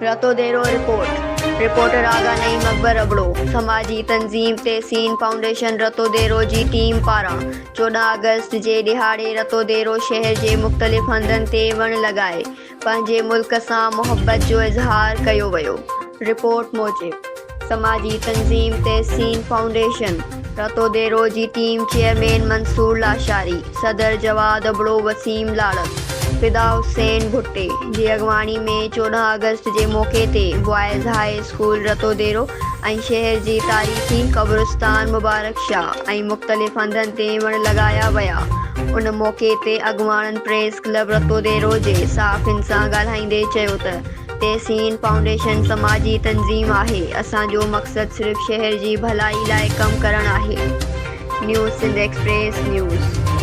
रतोदेरो reporter आगा नईम अकबर अबड़ो। समाजी तंज़ीम तहसीन foundation रतोदेरो जी team पारां 14 अगस्त जे ॾिहाड़े रतोदेरो शहर जे मुख़्तलिफ़ हंधनि ते वण लॻाए पंहिंजे मुल्क सां मुहबत जो इज़हार कयो वियो। रिपोर्ट मूजिबि समाजी तंज़ीम तहसीन फाउंडेशन रतोदेरो जी टीम चेयरमैन मंसूर लाशारी, सदर जवाद अबड़ो, वसीम लाड़क, फिदा हुसैन भुट्टे जी अॻवानी में 14 अगस्त जे मौक़े ते बॉयज़ हाई स्कूल रतोदेरो ऐं शहर जी तारीख़ी क़ब्रिस्तान मुबारक शाह ऐं मुख़्तलिफ़ हंधनि ते वण लॻाया विया। उन मौक़े ते अॻवाननि प्रेस क्लब रतोदेरो जे सहाफ़ियुनि सां ॻाल्हाईंदे चयो त तहसीन फाउंडेशन समाजी तंज़ीम आहे। असांजो मक़सदु सिर्फ़ु शहर जी भलाई लाइ कमु करणु आहे। News Sindh express news.